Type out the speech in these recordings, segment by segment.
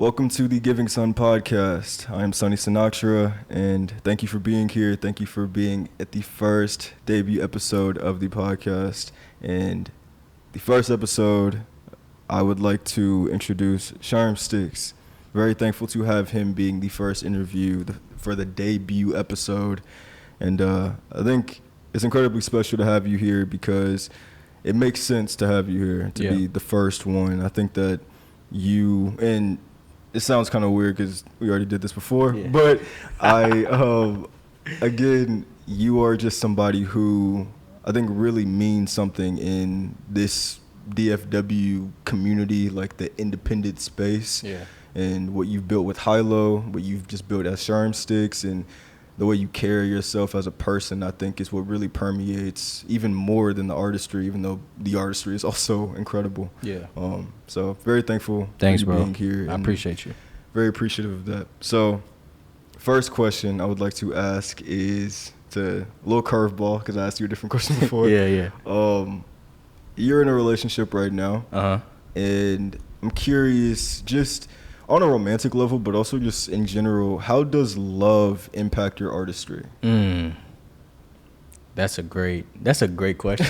Welcome to the Giving Sun podcast. I am Sonny Sinatra, and thank you for being here. Thank you for being at the first debut episode of the podcast. And the first episode, I would like to introduce SHERM. Very thankful to have him being the first interview for the debut episode. And I think it's incredibly special to have you here because it makes sense to have you here to be the first one. I think that you, and it sounds kind of weird because we already did this before, but again, you are just somebody who I think really means something in this DFW community, like the independent space, and what you've built with Hilo, what you've just built as SHERM, and the way you carry yourself as a person, I think is what really permeates even more than the artistry, even though the artistry is also incredible. So very thankful for you being here. I appreciate you. Very appreciative of that. So first question I would like to ask is a little curveball because I asked you a different question before. You're in a relationship right now. And I'm curious, just on a romantic level, but also just in general, how does love impact your artistry? That's a great question.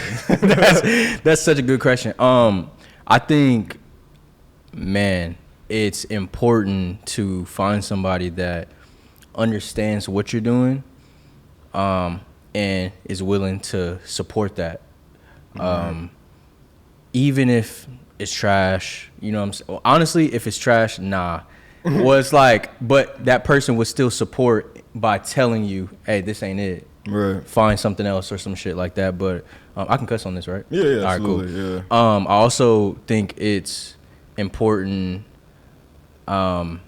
that's such a good question. I think, man, it's important to find somebody that understands what you're doing, and is willing to support that. Even if it's trash, you know what I'm saying? Honestly, if it's trash, nah. Was like, but that person would still support by telling you, hey, this ain't it. Right. Find something else or some shit like that. But I can cuss on this, right? Yeah, All right, absolutely. cool. Yeah. I also think it's important to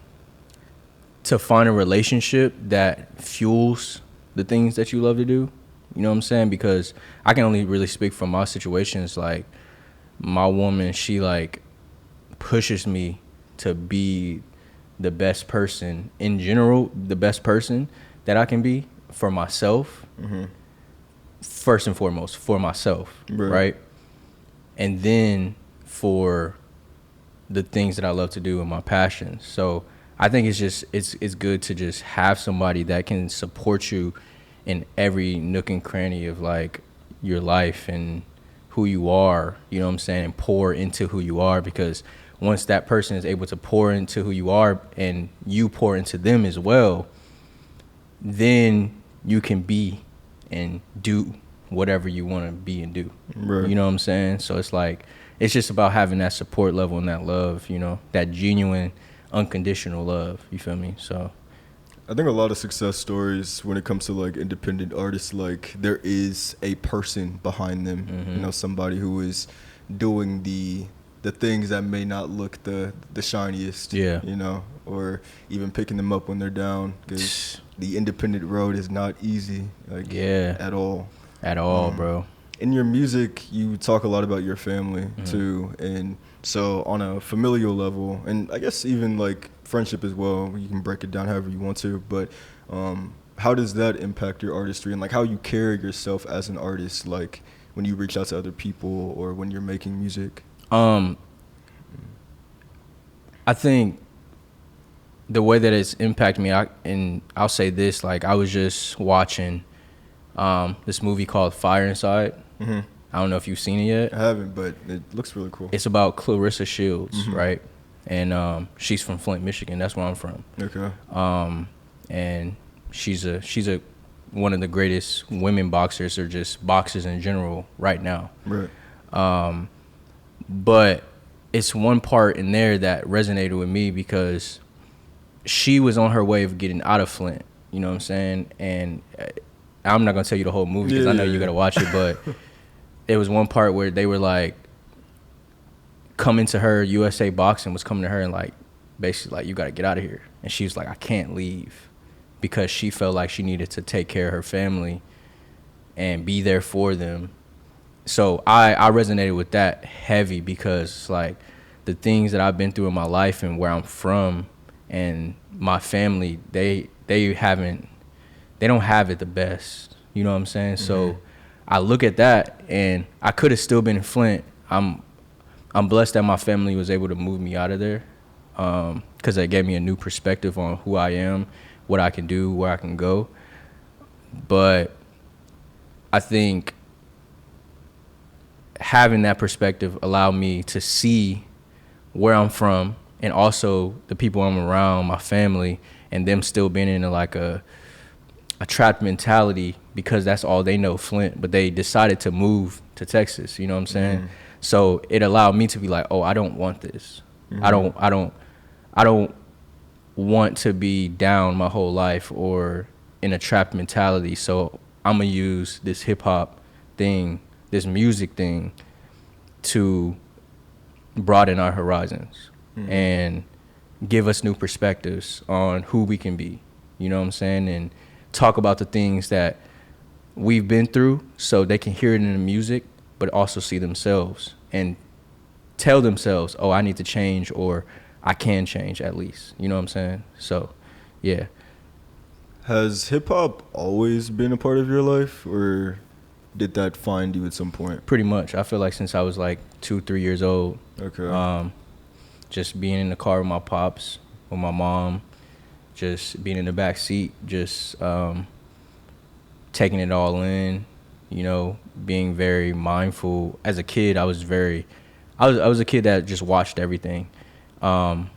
find a relationship that fuels the things that you love to do. You know what I'm saying? Because I can only really speak from my situations. Like, my woman, she like pushes me to be the best person in general, the best person that I can be for myself. First and foremost, for myself, right? And then for the things that I love to do and my passions. So I think it's good to just have somebody that can support you in every nook and cranny of like your life and who you are, you know what I'm saying, and pour into who you are, because once that person is able to pour into who you are and you pour into them as well, then you can be and do whatever you want to be and do. You know what I'm saying? So it's like, it's just about having that support level and that love, you know, that genuine, unconditional love, you feel me? So I think a lot of success stories when it comes to like independent artists, like there is a person behind them, you know, somebody who is doing the things that may not look the shiniest, you know, or even picking them up when they're down, because the independent road is not easy, like at all. At all, bro. In your music, you talk a lot about your family too, and so on a familial level, and I guess even like friendship as well, you can break it down however you want to, but how does that impact your artistry and like how you carry yourself as an artist, like when you reach out to other people or when you're making music? I think the way that it's impacted me, I'll say this, like I was just watching this movie called Fire Inside. I don't know if you've seen it yet. I haven't, but it looks really cool. It's about Clarissa Shields, right? And she's from Flint, Michigan. That's where I'm from. Okay. And she's one of the greatest women boxers, or just boxers in general right now. Right. But it's one part in there that resonated with me because she was on her way of getting out of Flint. You know what I'm saying? And I'm not gonna tell you the whole movie because I know you gotta watch it, but it was one part where they were like coming to her. USA Boxing was coming to her and like basically like, you gotta get out of here. And she was like, I can't leave, because she felt like she needed to take care of her family and be there for them. So I resonated with that heavy, because like the things that I've been through in my life and where I'm from and my family, they don't have it the best. You know what I'm saying? So I look at that, and I could have still been in Flint. I'm blessed that my family was able to move me out of there, because it gave me a new perspective on who I am, what I can do, where I can go. But I think having that perspective allowed me to see where I'm from, and also the people I'm around, my family, and them still being in like a trapped mentality because that's all they know, Flint, but they decided to move to Texas, you know what I'm saying? So it allowed me to be like, oh, I don't want this. I don't want to be down my whole life or in a trapped mentality. So I'm gonna use this hip hop thing, this music thing, to broaden our horizons and give us new perspectives on who we can be. You know what I'm saying? And talk about the things that we've been through so they can hear it in the music, but also see themselves and tell themselves, oh, I need to change, or I can change at least. You know what I'm saying? So, yeah. Has hip-hop always been a part of your life, or did that find you at some point? Pretty much. I feel like since I was like 2-3 years old. Okay. Just being in the car with my pops, with my mom, just being in the back seat, just taking it all in, you know, being very mindful. As a kid, I was a kid that just watched everything. And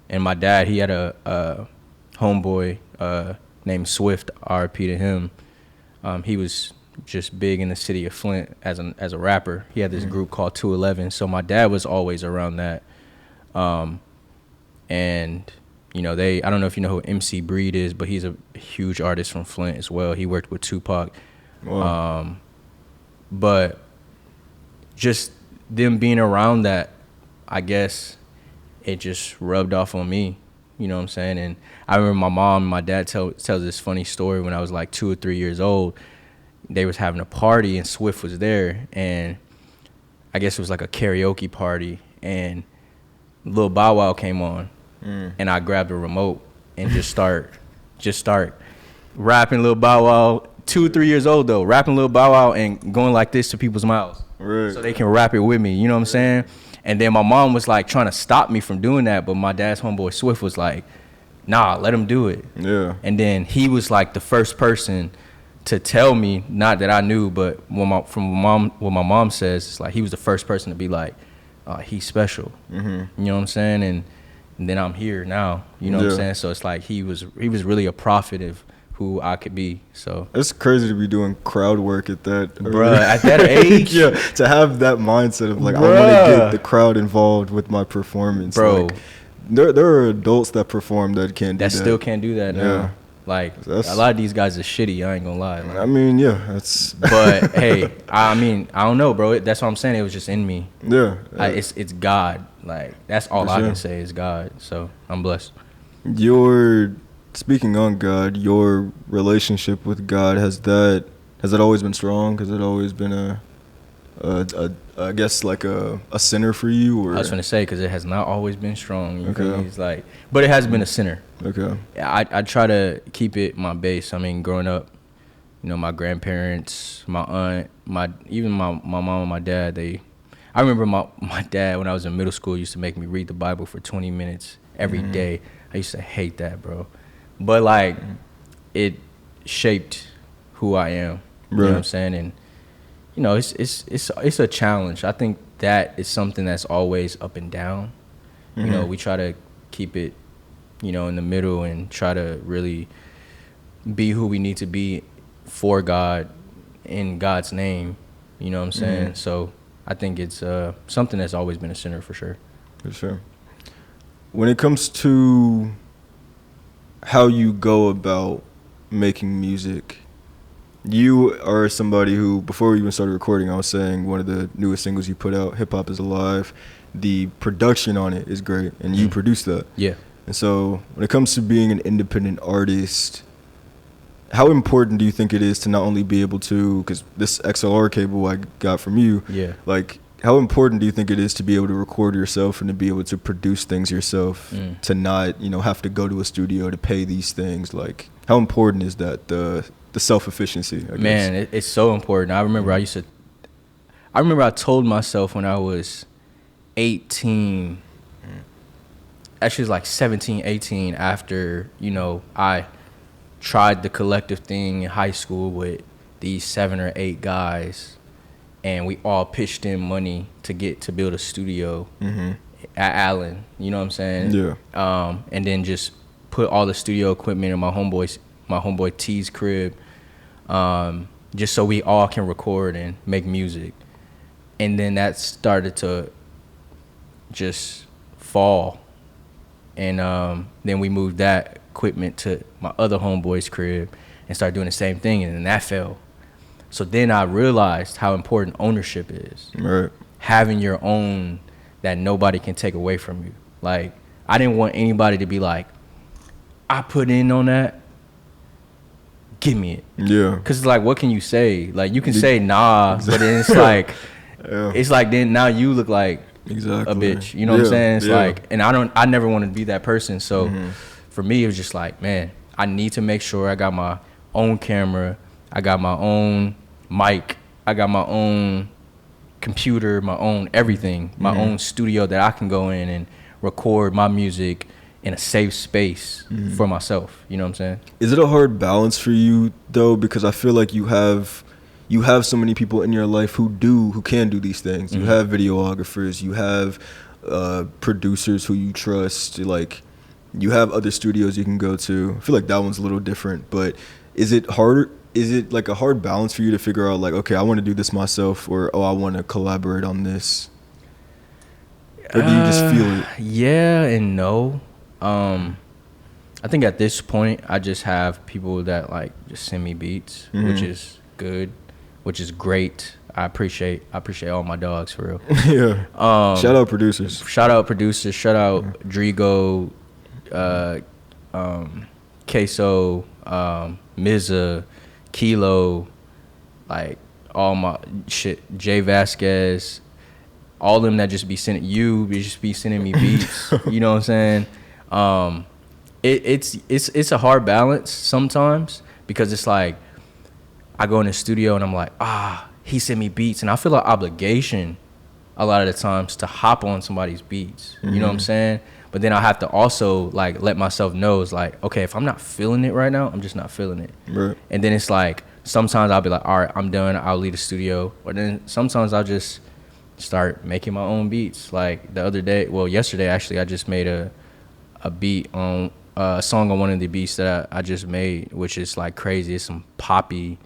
my dad, he had a homeboy named Swift, RIP to him. He was just big in the city of Flint as a rapper. He had this group called 211. So my dad was always around that. And you know, I don't know if you know who MC Breed is, but he's a huge artist from Flint as well. He worked with Tupac. Wow. But just them being around that, I guess it just rubbed off on me. You know what I'm saying? And I remember my mom and my dad tells this funny story when I was like 2 or 3 years old. They was having a party and Swift was there, and I guess it was like a karaoke party, and Lil Bow Wow came on, and I grabbed a remote and just start rapping Lil Bow Wow. 2 or 3 years old though, rapping Lil Bow Wow and going like this to people's mouths, right, so they can rap it with me. You know what I'm saying? And then my mom was like trying to stop me from doing that, but my dad's homeboy Swift was like, "Nah, let him do it." Yeah. And then he was like the first person to tell me, not that I knew, but what my mom says, it's like he was the first person to be like, he's special. You know what I'm saying? And then I'm here now. You know what I'm saying? So it's like he was really a prophet of who I could be. So it's crazy to be doing crowd work at that, bruh, at that age. Yeah, to have that mindset of like, I want to get the crowd involved with my performance, bro. Like, there are adults that perform that can't do that. Still can't do that now. Yeah. Like, a lot of these guys are shitty, I ain't gonna lie. Like, I mean, yeah, that's... But, hey, I mean, I don't know, bro. That's what I'm saying. It was just in me. Yeah. It's God. Like, that's all I can say is God. So, I'm blessed. Speaking on God, your relationship with God, has that always been strong? Has it always been I guess like a center for you? Or? I was gonna say, because it has not always been strong. You feel me? It's like, but it has been a center. Okay. I try to keep it my base. I mean, growing up, you know, my grandparents, my aunt, even my mom and my dad, I remember my dad when I was in middle school used to make me read the Bible for 20 minutes every day. I used to hate that, bro. But like, it shaped who I am. You know what I'm saying? And you know, it's a challenge. I think that is something that's always up and down. You know, we try to keep it, you know, in the middle and try to really be who we need to be for God, in God's name. You know what I'm saying? So I think it's something that's always been a center for sure. For sure. When it comes to how you go about making music, you are somebody who, before we even started recording, I was saying one of the newest singles you put out, Hip Hop is Alive, the production on it is great, and you produced that. Yeah. And so when it comes to being an independent artist, how important do you think it is to not only be able to, because this XLR cable I got from you, like, how important do you think it is to be able to record yourself and to be able to produce things yourself, to not, you know, have to go to a studio to pay these things? Like, how important is that, the self-efficiency, I guess? Man, it's so important. I remember I told myself when I was 18, actually was like 17, 18 after, you know, I tried the collective thing in high school with these 7 or 8 guys, and we all pitched in money to build a studio at Allen. You know what I'm saying? Yeah. And then just put all the studio equipment in my homeboy T's crib, just so we all can record and make music. And then that started to just fall. And then we moved that equipment to my other homeboy's crib and started doing the same thing, and then that fell. So then I realized how important ownership is. Right. Having your own that nobody can take away from you. Like, I didn't want anybody to be like, I put in on that, give me it. Yeah. Because it's like, what can you say? Like, you can say nah, but then it's like, it's like then now you look like a bitch. You know what I'm saying? It's like, and I never wanted to be that person. So for me, it was just like, man, I need to make sure I got my own camera, I got my own mic, I got my own computer, my own everything, my own studio that I can go in and record my music in a safe space for myself. You know what I'm saying? Is it a hard balance for you though? Because I feel like you have so many people in your life who can do these things. You have videographers, you have producers who you trust, like you have other studios you can go to. I feel like that one's a little different, but is it harder? Is it like a hard balance for you to figure out like, okay, I want to do this myself, or I want to collaborate on this? Or do you just feel it? Yeah and no. I think at this point I just have people that like just send me beats, which is good, which is great. I appreciate all my dogs for real. Yeah. Shout out producers. Shout out Drigo, Queso, Mizza, Kilo, like all my shit, Jay Vasquez, all them that just be sending me beats. You know what I'm saying? It's a hard balance sometimes, because it's like I go in the studio and I'm like, he sent me beats, and I feel an obligation a lot of the times to hop on somebody's beats. You know what I'm saying? But then I have to also like let myself know, it's like, okay, if I'm not feeling it right now, I'm just not feeling it. Right. And then it's like sometimes I'll be like, all right, I'm done, I'll leave the studio. Or then sometimes I'll just start making my own beats. Like yesterday actually, I just made a beat on a song on one of the beats that I just made, which is like crazy. It's some poppy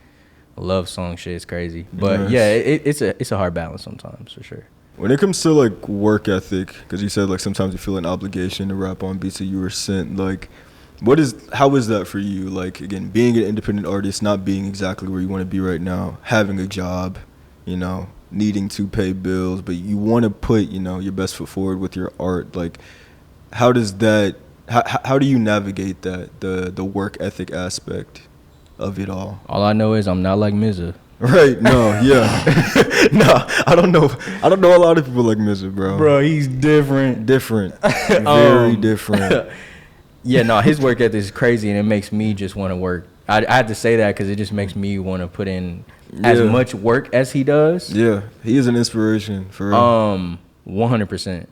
love song shit. It's crazy. But yeah, it's a hard balance sometimes, for sure. When it comes to like work ethic, because you said like sometimes you feel an obligation to rap on beats that you were sent, like how is that for you? Like, again, being an independent artist, not being exactly where you want to be right now, having a job, you know, needing to pay bills, but you want to put, you know, your best foot forward with your art. Like, how do you navigate that, the work ethic aspect of it all? All I know is I'm not like Mizza. Right, no, yeah. No, I don't know a lot of people like Mizza, bro. Bro, he's different. Very different. Yeah, no, his work ethic is crazy, and it makes me just want to work. I had to say that because it just makes me want to put in as much work as he does. Yeah, he is an inspiration, for real. 100%.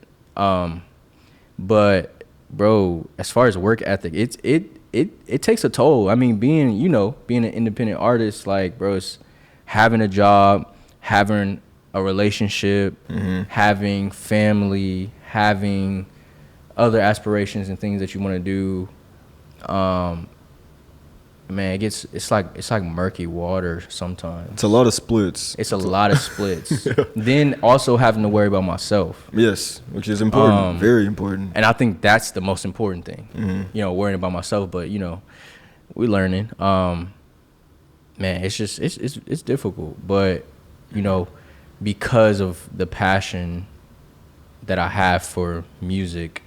But bro, as far as work ethic, it takes a toll. I mean, being an independent artist, like, bro, it's having a job, having a relationship, having family, having other aspirations and things that you want to do. Man, it's like murky water sometimes. It's a lot of splits. It's a lot of splits. Then also having to worry about myself. Yes, which is important, very important. And I think that's the most important thing. You know, worrying about myself. But you know, we're learning. Man, it's just it's difficult. But you know, because of the passion that I have for music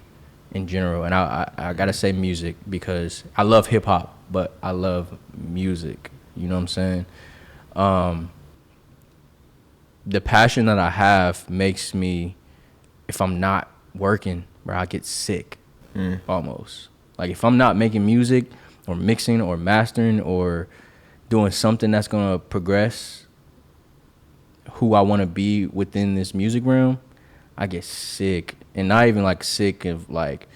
in general, and I gotta say music because I love hip hop, but I love music. You know what I'm saying? The passion that I have makes me, if I'm not working, bro, I get sick almost. Like if I'm not making music or mixing or mastering or doing something that's gonna progress who I want to be within this music realm, I get sick. And not even like sick of like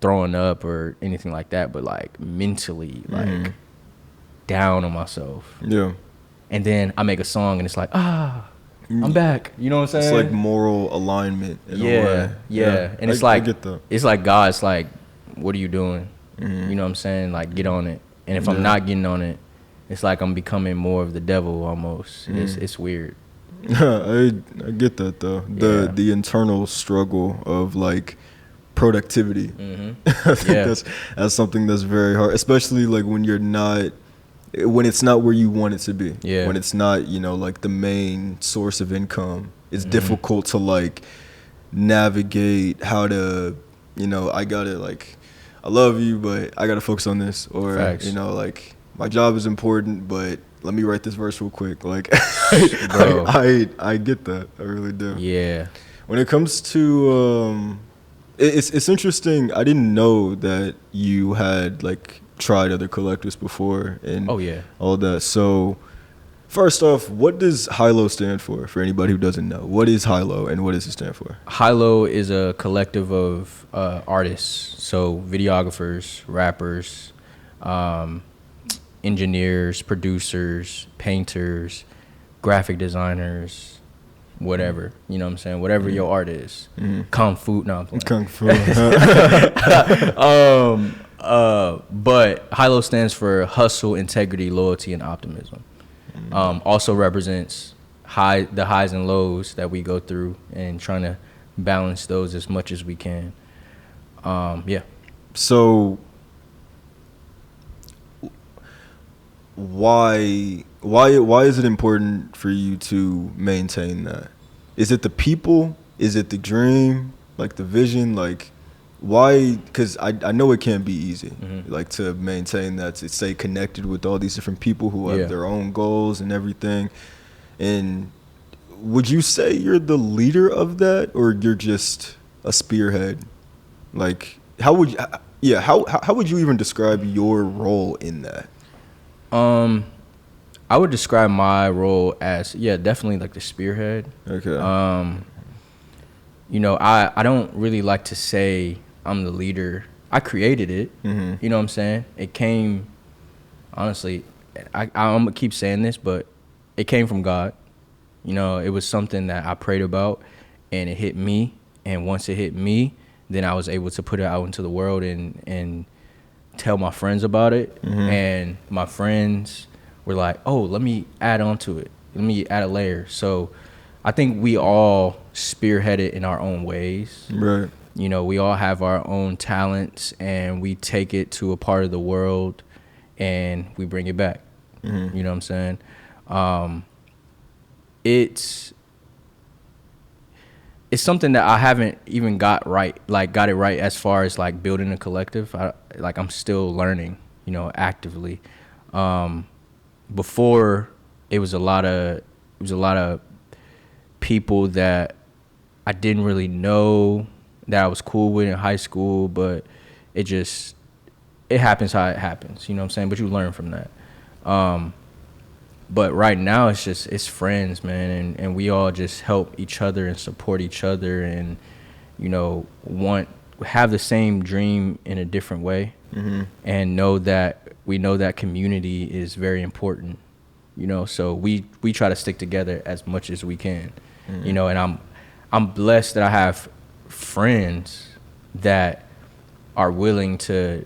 throwing up or anything like that, but like mentally, like down on myself. Yeah. And then I make a song and it's like, I'm back. You know what I'm saying? It's like moral alignment in a way. Yeah. And it's I get that. it's like God's like, what are you doing? You know what I'm saying? Like, get on it. And if I'm not getting on it, it's like I'm becoming more of the devil almost. It's weird. I get that though. The internal struggle of like productivity. I think that's something that's very hard, especially like when it's not where you want it to be. Yeah. When it's not, like the main source of income. It's difficult to like navigate how to, I gotta like, I love you, but I gotta focus on this, or Facts. like my job is important, but let me write this verse real quick. Like, Bro. I get that. I really do. Yeah. When it comes to, it's interesting. I didn't know that you had like tried other collectives before and all that. So, first off, what does high-low stand for anybody who doesn't know? What is high-low and what does it stand for? High-low is a collective of artists, so videographers, rappers, engineers, producers, painters, graphic designers, whatever. You know what I'm saying? Whatever your art is. Kung Fu. No, I'm playing. Kung Fu. But high-low stands for hustle, integrity, loyalty, and optimism. Also represents the highs and lows that we go through and trying to balance those as much as we can. So why is it important for you to maintain that? Is it the people? Is it the dream? Like the vision? Like why? Because I know it can't be easy, like to maintain that, to stay connected with all these different people who have their own goals and everything. And would you say you're the leader of that, or you're just a spearhead? Like how would you even describe your role in that? I would describe my role as definitely like the spearhead. Okay. I don't really like to say I'm the leader. I created it. You know what I'm saying? It came, honestly, I'm gonna keep saying this, but it came from God. It was something that I prayed about, and it hit me. And once it hit me, then I was able to put it out into the world and tell my friends about it. And my friends were like, oh, let me add on to it. Let me add a layer. So I think we all spearhead it in our own ways. Right. We all have our own talents, and we take it to a part of the world and we bring it back. You know what I'm saying? It's something that I haven't even got it right as far as like building a collective. I'm still learning, actively. Before it was a lot of people that I didn't really know that I was cool with in high school, but it happens how it happens, you know what I'm saying? But you learn from that. But right now it's friends, man, and we all just help each other and support each other, and have the same dream in a different way, and know that community is very important, so we try to stick together as much as we can, and I'm blessed that I have friends that are willing to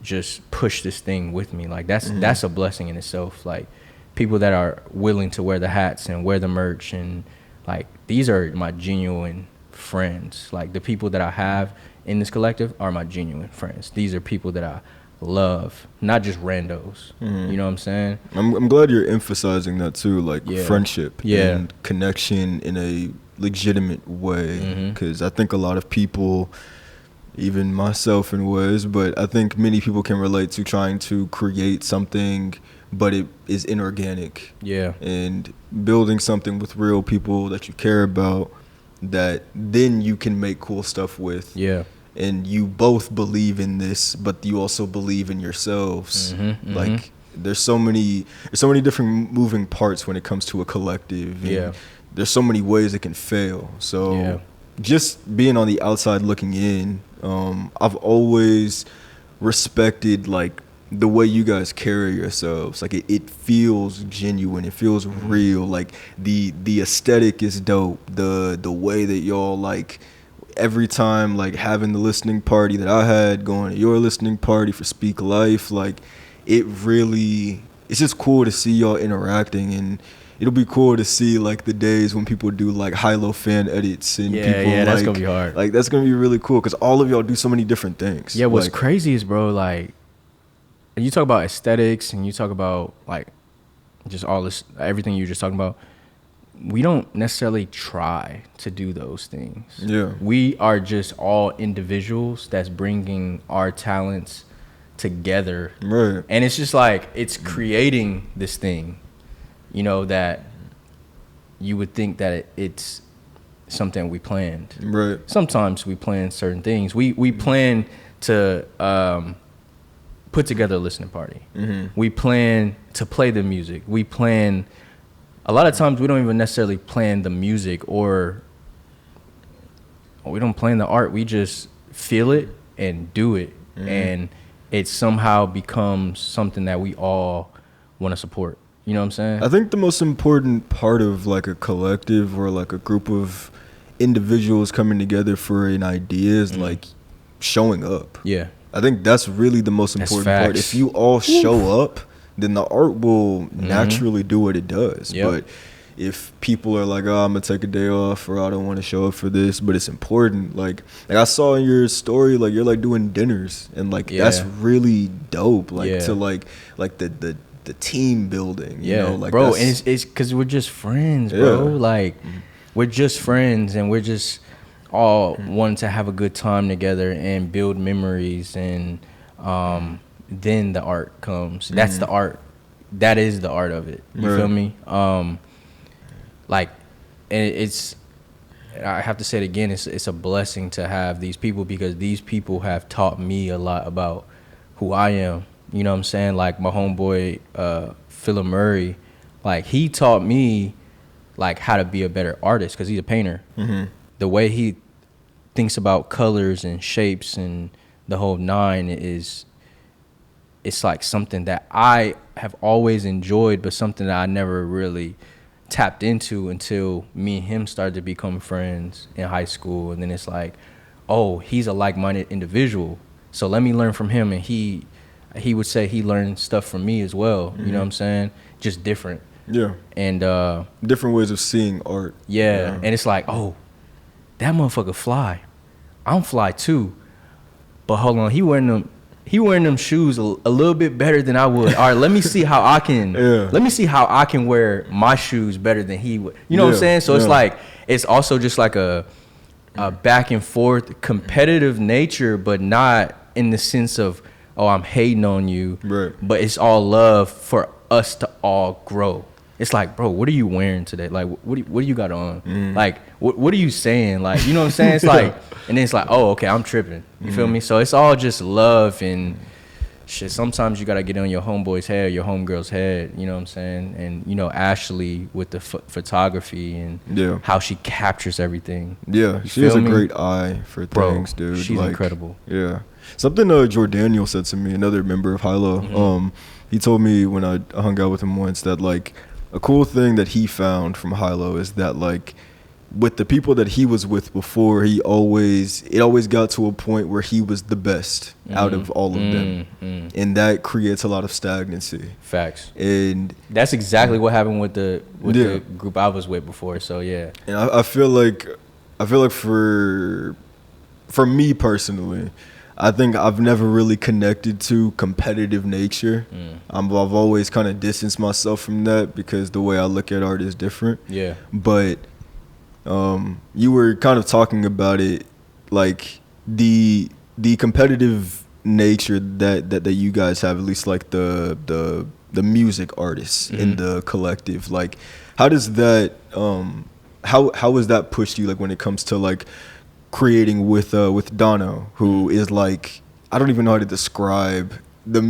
just push this thing with me. Like that's a blessing in itself. Like people that are willing to wear the hats and wear the merch, and like these are my genuine friends. Like the people that I have in this collective are my genuine friends. These are people that I love, not just randos. You know what I'm saying? I'm glad you're emphasizing that too, like friendship and connection in a legitimate way, because I think a lot of people, even myself in ways, but I think many people can relate to trying to create something but it is inorganic. And building something with real people that you care about, that then you can make cool stuff with. And you both believe in this, but you also believe in yourselves. Like there's so many different moving parts when it comes to a collective. And there's so many ways it can fail. So just being on the outside looking in, I've always respected like the way you guys carry yourselves. Like it feels genuine, it feels real. Like the aesthetic is dope. The way that y'all like every time, like having the listening party that I had, going to your listening party for Speak Life, like it's just cool to see y'all interacting. And it'll be cool to see like the days when people do like high-low fan edits and people like, that's gonna be hard. Like that's gonna be really cool because all of y'all do so many different things. Yeah, what's like, crazy is, bro, like you talk about aesthetics and you talk about like just all this, everything you're just talking about. We don't necessarily try to do those things. Yeah, we are just all individuals that's bringing our talents together, right? And it's just like it's creating this thing, you know, that you would think that it's something we planned. Right. Sometimes we plan certain things. We plan to put together a listening party. Mm-hmm. We plan to play the music. We plan. A lot of times we don't even necessarily plan the music or we don't plan the art. We just feel it and do it. Mm-hmm. And it somehow becomes something that we all want to support. You know what I'm saying? I think the most important part of like a collective or like a group of individuals coming together for an idea is like showing up. Yeah. I think that's really the most important part. If you all show up, then the art will naturally do what it does. Yep. But if people are like, oh, I'm going to take a day off, or I don't want to show up for this, but it's important. Like I saw in your story, like you're like doing dinners, and like that's really dope. Like to like the team building, you know? Like, bro, and it's because we're just friends, bro. Yeah. Like we're just friends, and we're just all wanting to have a good time together and build memories, and then the art comes. That's the art. That is the art of it. You feel me? Like, and it's, I have to say it again, it's a blessing to have these people, because these people have taught me a lot about who I am. You know what I'm saying? Like my homeboy, Philip Murray, like he taught me like how to be a better artist, because he's a painter. Mm-hmm. The way he thinks about colors and shapes and the whole nine it's like something that I have always enjoyed, but something that I never really tapped into until me and him started to become friends in high school. And then it's like, oh, he's a like-minded individual, so let me learn from him. And he would say he learned stuff from me as well. Mm-hmm. You know what I'm saying? Just different. Yeah. And different ways of seeing art. Yeah. And it's like, oh, that motherfucker fly. I'm fly too. But hold on, he wearing them shoes a little bit better than I would. All right, let me see how I can. Let me see how I can wear my shoes better than he would. You know what I'm saying? So it's like, it's also just like a back and forth competitive nature, but not in the sense of, oh, I'm hating on you. Right. But it's all love for us to all grow. It's like, bro, what are you wearing today? Like, what do you got on? Like, what are you saying? Like, you know what I'm saying? It's like, and then it's like, oh, okay, I'm tripping. You feel me? So it's all just love and shit. Sometimes you got to get on your homeboy's head, your homegirl's head, you know what I'm saying? And, you know, Ashley with the photography and how she captures everything. Yeah, she has a great eye for things, dude. She's like, incredible. Yeah. Something Jordaniel said to me, another member of Hilo, he told me when I hung out with him once that, like, a cool thing that he found from Hilo is that, like, with the people that he was with before, it always got to a point where he was the best out of all of them. And that creates a lot of stagnancy. Facts. And that's exactly what happened with the group I was with before. So yeah. And I feel like for me personally, I think I've never really connected to competitive nature. I've always kind of distanced myself from that because the way I look at art is different. Yeah. But you were kind of talking about it, like the competitive nature that you guys have, at least like the music artists in the collective. Like, how does that how has that pushed you, like, when it comes to like creating with Dono, who is like, I don't even know how to describe the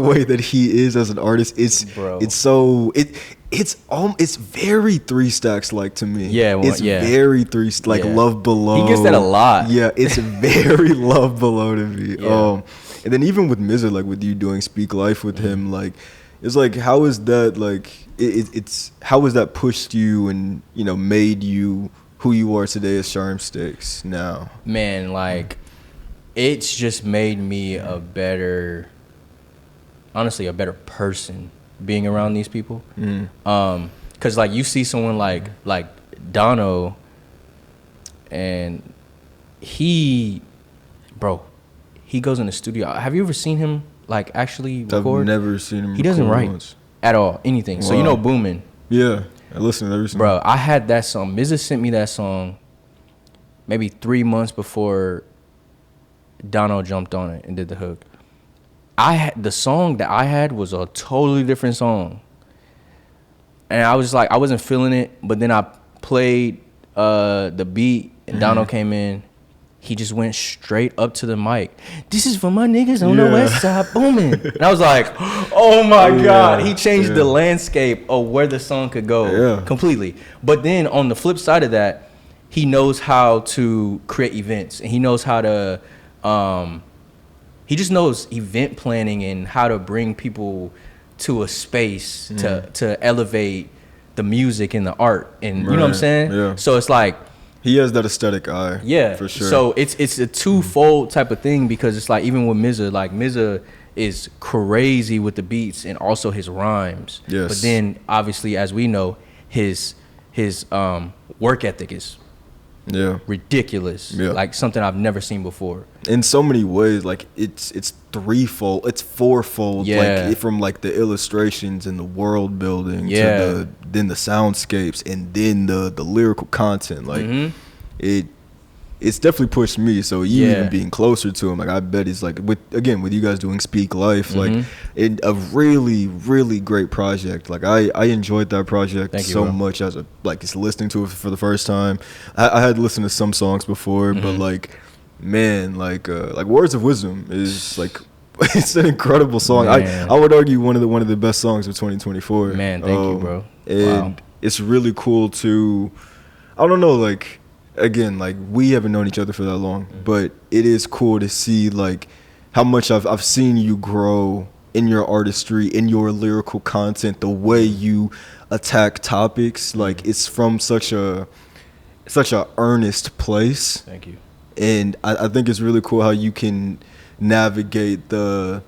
way that he is as an artist. It's It's very Three Stacks like to me. Yeah, well, it's very like Yeah. Love Below. He gets that a lot. Yeah, it's very Love Below to me. Yeah. And then even with Mizza, like with you doing Speak Life with him, like it's like how is that like it's how has that pushed you and made you who you are today as SHERM STX now? Man, like it's just made me honestly a better person being around these people. Cause like you see someone like Dono, and he goes in the studio. Have you ever seen him like actually record? I've never seen him. He doesn't record write once. at all, anything. Wow. So Boomin'. Yeah, I listen to every song. Bro, I had that song. Mizza sent me that song maybe 3 months before Dono jumped on it and did the hook. The song that I had was a totally different song. And I was like, I wasn't feeling it, but then I played the beat and Dono came in. He just went straight up to the mic. This is for my niggas on the west side, booming. And I was like, oh my God. He changed the landscape of where the song could go completely. But then on the flip side of that, he knows how to create events. And he knows how to, he just knows event planning and how to bring people to a space to elevate the music and the art. And you know what I'm saying? Yeah. So it's like, he has that aesthetic eye. Yeah, for sure. So it's a twofold type of thing, because it's like even with Mizza, like Mizza is crazy with the beats and also his rhymes. Yes. But then obviously, as we know, his work ethic is ridiculous. Yeah. Like something I've never seen before. In so many ways, like it's threefold, it's fourfold. Yeah. Like from like the illustrations and the world building Yeah. to the soundscapes and then the lyrical content. Like it's definitely pushed me. So you even being closer to him, like I bet it's like with you guys doing Speak Life, like a really, really great project. Like I enjoyed that project so much as just listening to it for the first time. I had listened to some songs before, but like man, like Words of Wisdom is like it's an incredible song. I would argue one of the best songs of 2024. Man, thank you, bro. And it's really cool to, I don't know, like again, like we haven't known each other for that long, but it is cool to see like how much I've seen you grow in your artistry, in your lyrical content, the way you attack topics. Like it's from such a earnest place. Thank you. And I think it's really cool how you can navigate the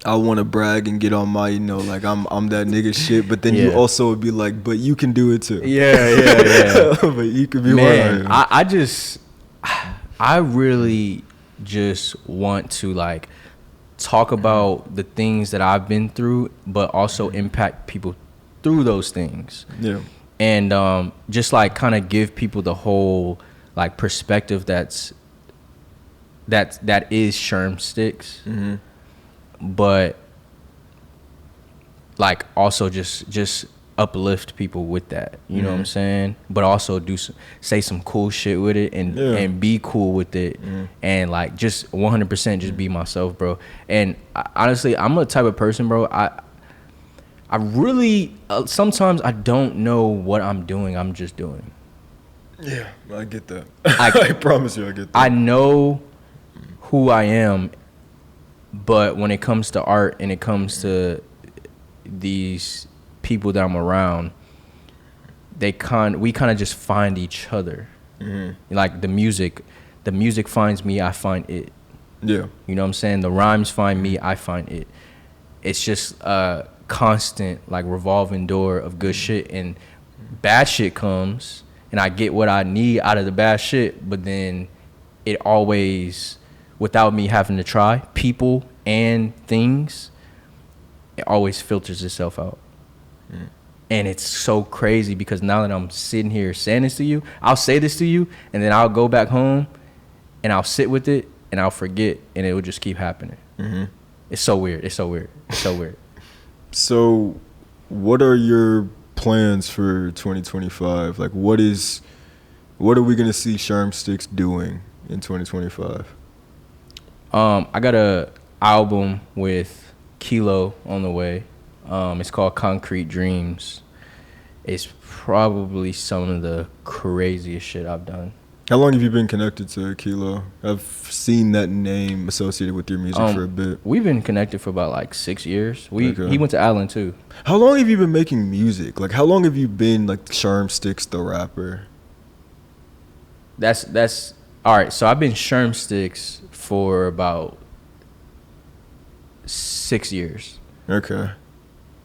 I want to brag and get on my, like I'm that nigga shit, but then you also would be like, but you can do it too. Yeah. But you could be Man, I really just want to like talk about the things that I've been through, but also impact people through those things. Yeah. And just like kind of give people the whole like perspective that is SHERM STX. But like also just uplift people with that, you know what I'm saying? But also say some cool shit with it and be cool with it, and like just 100% just be myself, bro. And honestly, I'm a type of person, bro. I really sometimes I don't know what I'm doing. I'm just doing. Yeah, I get that. I promise you, I get that. I know who I am. But when it comes to art and it comes to these people that I'm around, we kind of just find each other. Like the music finds me, I find it. Yeah. You know what I'm saying? The rhymes find me, I find it. It's just a constant like revolving door of good shit, and bad shit comes and I get what I need out of the bad shit, but then it always, without me having to try, people and things, it always filters itself out. And it's so crazy because now that I'm sitting here saying this to you, I'll say this to you and then I'll go back home and I'll sit with it and I'll forget, and it will just keep happening. It's so weird. So what are your plans for 2025? Like what are we going to see SHERM STX doing in 2025? I got a album with Kilo on the way. It's called Concrete Dreams. is probably some of the craziest shit I've done. How long have you been connected to Kilo? I've seen that name associated with your music for a bit. We've been connected for about like 6 years. Okay. He went to Allen too. How long have you been making music? Like, how long have you been like SHERM Sticks the rapper? That's all right. So I've been SHERM Sticks for about 6 years. Okay.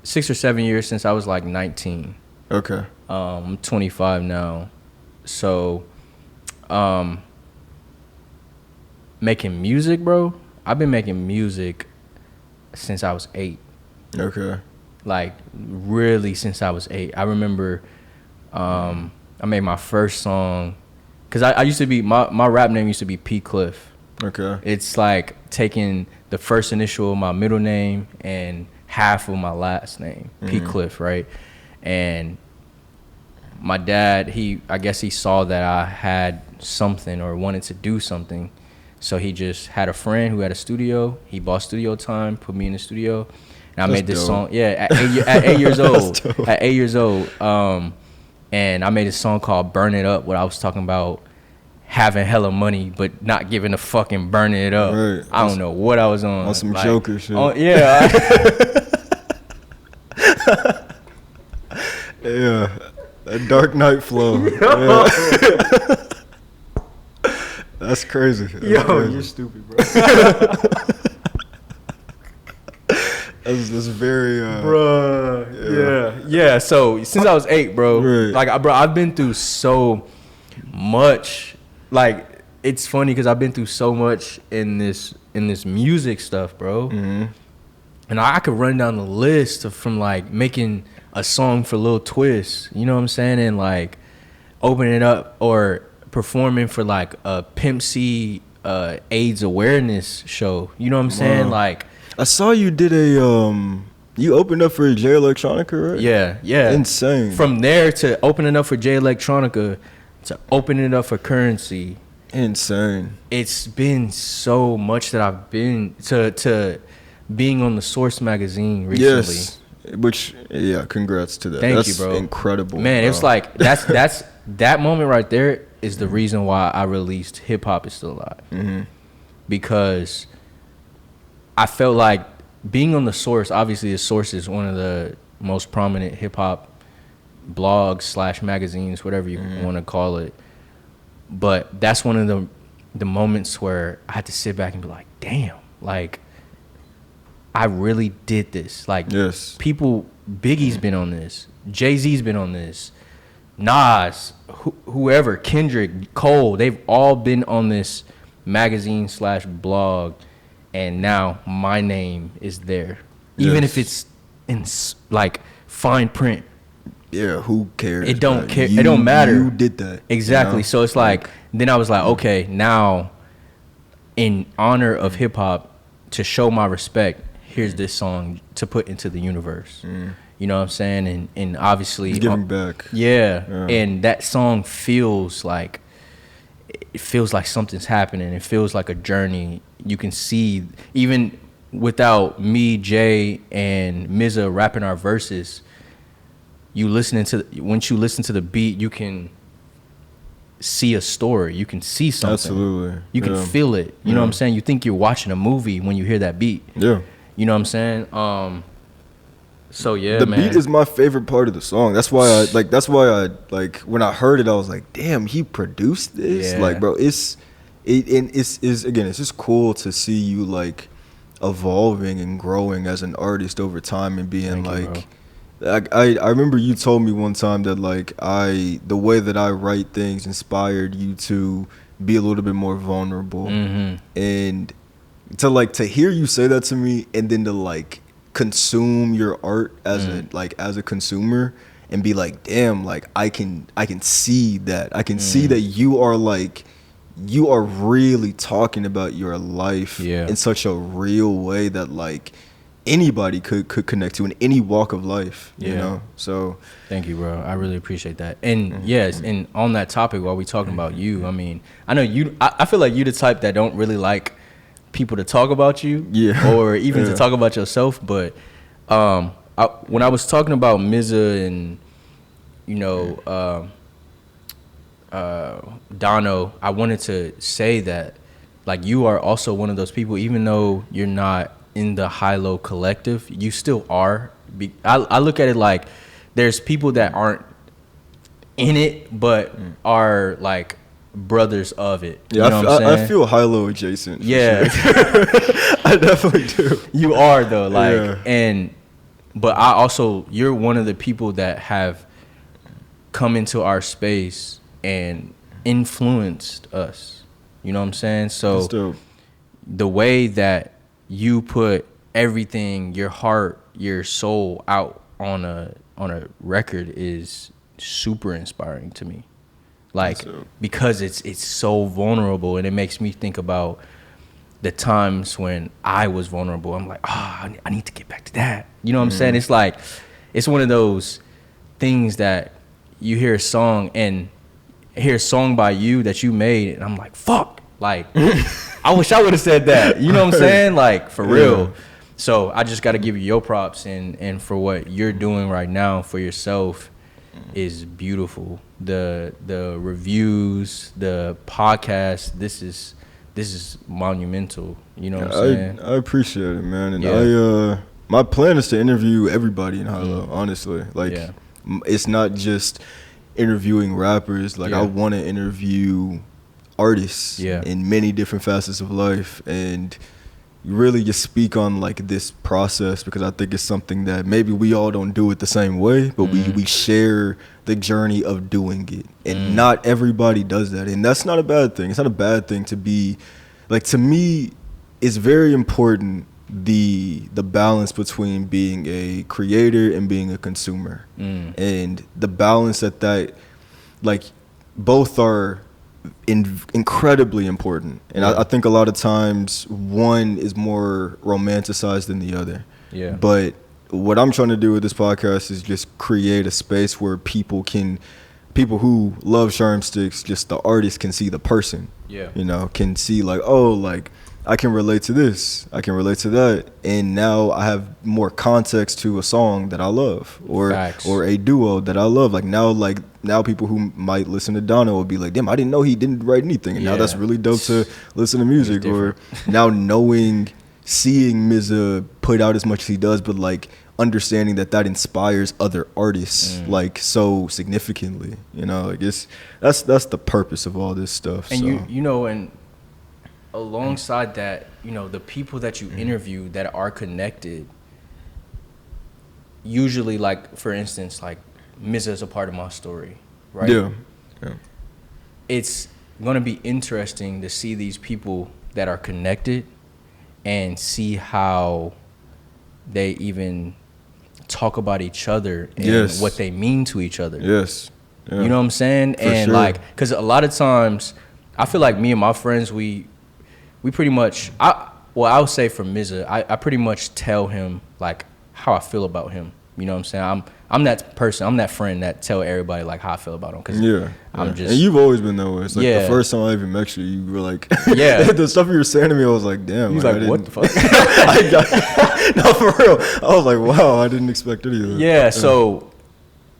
6 or 7 years since I was like 19. Okay. I'm 25 now. So making music, bro. I've been making music since I was 8. Okay. Like really since I was 8. I remember I made my first song because I used to be my rap name used to be P Cliff. Okay. It's like taking the first initial of my middle name and half of my last name, P Cliff, right? And my dad, I guess he saw that I had something or wanted to do something. So he just had a friend who had a studio. He bought studio time, put me in the studio. And I made this song. Yeah, at 8 years old. At 8 years old. And I made a song called Burn It Up, where I was talking about having hella money but not giving a fucking burning it up. Right. I don't know what I was on. On some like, Joker shit. Yeah. Yeah. That Dark Knight flow. Yeah. That's crazy. That's crazy. You're stupid, bro. That's very, Bruh. Yeah. So since I was 8, bro, right. Like, I've been through so much. Like, it's funny because I've been through so much in this music stuff, bro. Mm-hmm. And I could run down the list from like making a song for Lil Twist, you know what I'm saying, and like opening it up or performing for like a Pimp C AIDS awareness show, you know what I'm saying? Wow. Like, I saw you did you opened up for Jay Electronica, right? Yeah. Insane. From there to opening up for Jay Electronica to opening it up for Currency. Insane. It's been so much that I've been to being on the Source magazine recently. Yes. Which, yeah, congrats to that. Thank you, bro. Incredible. Man, it's like that's that moment right there is the reason why I released Hip Hop Is Still Alive. Mm-hmm. Because I felt like being on the Source, obviously the Source is one of the most prominent hip hop blogs / magazines, whatever you want to call it. But that's one of the moments where I had to sit back and be like, damn, like I really did this. Like, yes. People, Biggie's been on this, Jay-Z's been on this, Nas, whoever, Kendrick, Cole, they've all been on this magazine / blog, and now my name is there. Even if it's in like fine print. Yeah, who cares? It don't care. It don't matter. You did that. Exactly. You know? So it's like, then I was like, okay, now in honor of hip hop, to show my respect, here's this song to put into the universe. You know what I'm saying? And obviously giving back. Yeah. And that song feels like something's happening. It feels like a journey. You can see, even without me, Jay, and Mizza rapping our verses, once you listen to the beat, you can see a story. You can see something. Absolutely. You can feel it. You know what I'm saying? You think you're watching a movie when you hear that beat. Yeah. You know what I'm saying? So yeah, the man. beat is my favorite part of the song. That's why I when I heard it, I was like, damn, he produced this. Yeah. Like, bro, it's just cool to see you like evolving and growing as an artist over time and being I remember you told me one time that like the way that I write things inspired you to be a little bit more vulnerable. And to hear you say that to me, and then to like consume your art as a consumer and be like, damn, like I can see that. I can see that you are really talking about your life in such a real way that like anybody could connect to in any walk of life, you know? So thank you, bro. I really appreciate that. And yes, and on that topic, while we talking about you, I mean, I know you, I feel like you the type that don't really like people to talk about you or even to talk about yourself. But when I was talking about Mizza and you know, Dono, I wanted to say that, like, you are also one of those people, even though you're not in the high-low collective, you still are. I look at it like there's people that aren't in it, but are, like, brothers of it. Yeah, you know what I'm saying? I feel high-low adjacent. Yeah. Sure. I definitely do. You are, though. Like, Yeah. But I also, you're one of the people that have come into our space and influenced us. You know what I'm saying? So That's dope. the way that you put everything, your heart, your soul out on a record is super inspiring to me. Like, because it's so vulnerable, and it makes me think about the times when I was vulnerable. I'm like, I need to get back to that. You know what I'm saying? It's like, it's one of those things that you hear a song by you that you made, and I'm like, fuck. Like, I wish I would have said that. You know what I'm saying? Like, for real. So I just got to give you your props, and for what you're doing right now for yourself is beautiful. The reviews, the podcast, this is monumental. You know what I'm saying? I appreciate it, man. And my plan is to interview everybody in high-low, honestly. Like, it's not just interviewing rappers. Like, I want to interview artists in many different facets of life, and really just speak on, like, this process, because I think it's something that maybe we all don't do it the same way, but we share the journey of doing it, and not everybody does that, and that's not a bad thing. It's not a bad thing to be, like, to me, it's very important the balance between being a creator and being a consumer, and the balance that like, both are incredibly important, and I think a lot of times one is more romanticized than the other. But what I'm trying to do with this podcast is just create a space where people who love SHERM Sticks, just the artist, can see the person. You know, can see, like, oh, like, I can relate to this, I can relate to that, and now I have more context to a song that I love, or a duo that I love. Like, now people who might listen to Dono will be like, damn, I didn't know he didn't write anything, and now that's really dope to listen to music. Or now seeing Mizza put out as much as he does, but, like, understanding that inspires other artists, like, so significantly. You know, like, that's the purpose of all this stuff. And you know, and alongside that, you know, the people that you interview that are connected, usually, like, for instance, like, Mizza is a part of my story, right? Yeah. It's going to be interesting to see these people that are connected and see how they even talk about each other and what they mean to each other. You know what I'm saying? And like, because a lot of times I feel like me and my friends, we pretty much, I would say for Mizza, I pretty much tell him, like, how I feel about him. You know what I'm saying? I'm that person, I'm that friend that tell everybody, like, how I feel about him. Cause I'm just, and you've always been that way. It's like the first time I even met you, you were like, the stuff you were saying to me, I was like, damn. He was like, what the fuck? No, for real. I was like, wow, I didn't expect any of that. So,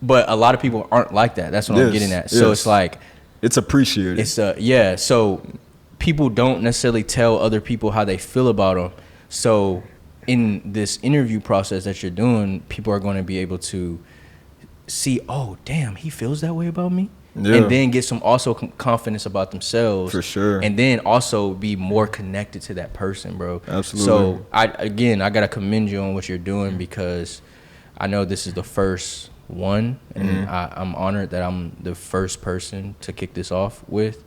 but a lot of people aren't like that. That's what I'm getting at. So it's like, it's appreciated. It's so people don't necessarily tell other people how they feel about them. So in this interview process that you're doing, people are going to be able to see, oh, damn, he feels that way about me. And then get some also confidence about themselves. For sure. And then also be more connected to that person, bro. Absolutely. So I got to commend you on what you're doing, because I know this is the first one, and I'm honored that I'm the first person to kick this off with.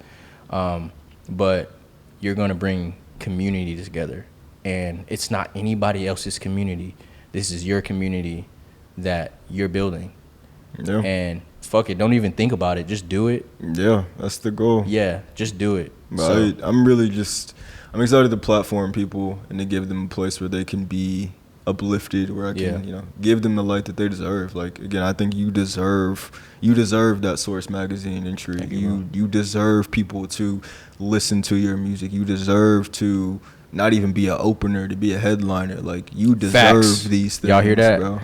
But you're going to bring community together, and it's not anybody else's community. This is your community that you're building. And fuck it, don't even think about it, just do it. That's the goal. Just do it. But I'm excited to platform people and to give them a place where they can be uplifted, where I can give them the light that they deserve. Like, again, I think you deserve that Source magazine entry. You deserve people to listen to your music. You deserve to not even be an opener, to be a headliner. Like, you deserve Facts. these things. Y'all hear that? Bro.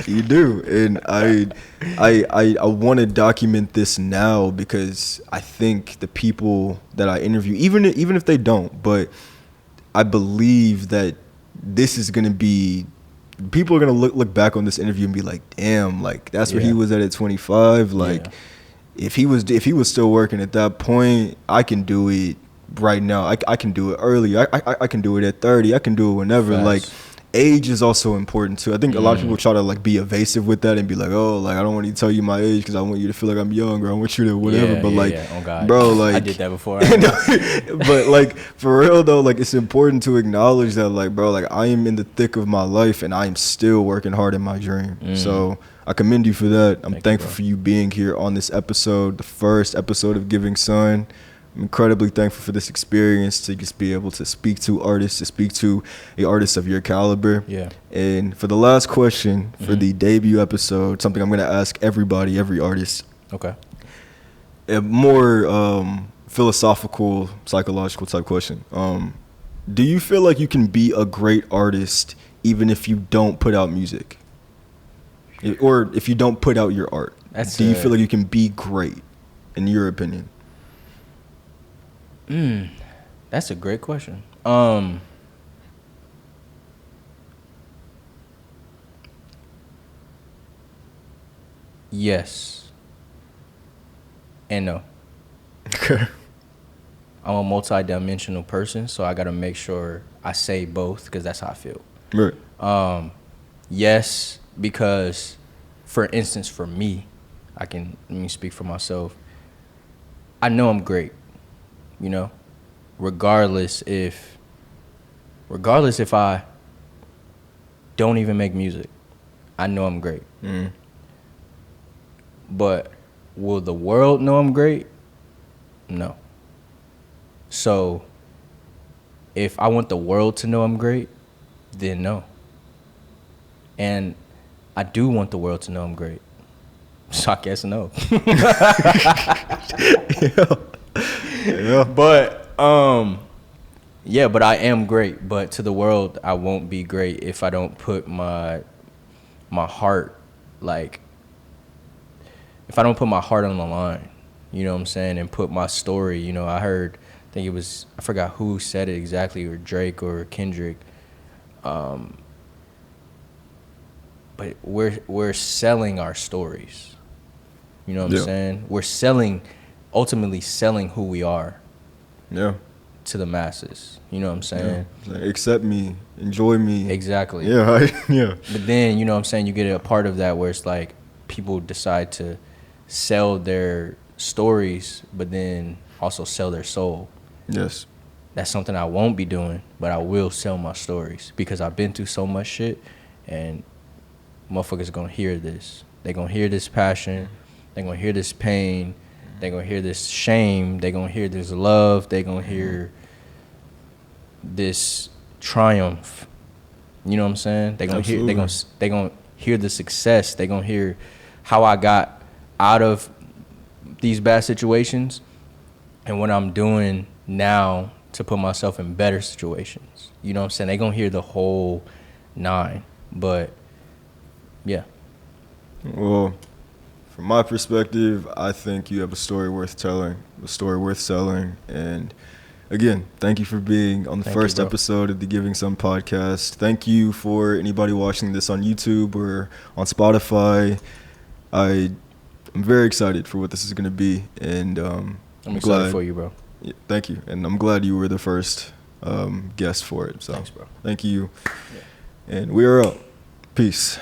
you do. And I want to document this now because I think the people that I interview, even if they don't, but I believe that this is going to be, people are going to look back on this interview and be like, damn, like, that's where he was at 25. Like, if he was still working at that point, I can do it right now. I can do it early. I can do it at 30. I can do it whenever. Facts. Like, age is also important too. I think a lot of people try to like be evasive with that and be like, oh, like, I don't want to tell you my age because I want you to feel like I'm young, or I want you to whatever. But Oh God, bro, like, I did that before. But like, for real though, like, it's important to acknowledge that, like, bro, like, I am in the thick of my life and I am still working hard in my dream. So I commend you for that. I'm thankful for you being here on this episode, the first episode of Giving Sun. I'm incredibly thankful for this experience, to just be able to speak to artists, to speak to a artist of your caliber. Yeah. And for the last question for the debut episode, something I'm going to ask everybody, every artist. Okay. A more philosophical, psychological type question. Do you feel like you can be a great artist even if you don't put out music? Or if you don't put out your art? Do you feel like you can be great, in your opinion? That's a great question. Yes and no. Okay. I'm a multi-dimensional person, so I got to make sure I say both because that's how I feel. Right. Yes, because, for instance, for me, let me speak for myself. I know I'm great, you know, regardless if I don't even make music, I know I'm great. But will the world know I'm great? No. So if I want the world to know I'm great, then no. And I do want the world to know I'm great. So I guess no. Yeah. But but I am great. But to the world, I won't be great if I don't put my heart, like, if I don't put my heart on the line, you know what I'm saying, and put my story. You know, I forgot who said it exactly, or Drake or Kendrick. But we're selling our stories. You know what I'm saying? We're ultimately selling who we are. Yeah. To the masses. You know what I'm saying? Yeah. Like, accept me, enjoy me. Exactly. Yeah, right. Yeah. But then, you know what I'm saying, you get a part of that where it's like people decide to sell their stories, but then also sell their soul. Yes. That's something I won't be doing, but I will sell my stories because I've been through so much shit, and motherfuckers gonna hear this. They gonna hear this passion. They gonna hear this pain. They gonna hear this shame. They gonna hear this love. They gonna hear this triumph. You know what I'm saying? They gonna hear. They gonna hear the success. They gonna hear how I got out of these bad situations and what I'm doing now to put myself in better situations. You know what I'm saying? They gonna hear the whole 9. But yeah. Well, from my perspective, I think you have a story worth telling, a story worth selling. And again, thank you for being on the first episode of the Giving Sun podcast. Thank you for anybody watching this on YouTube or on Spotify. I'm very excited for what this is going to be. And I'm excited for you, bro. Yeah, thank you. And I'm glad you were the first guest for it. So thanks, bro. Thank you. Yeah. And we are out. Peace.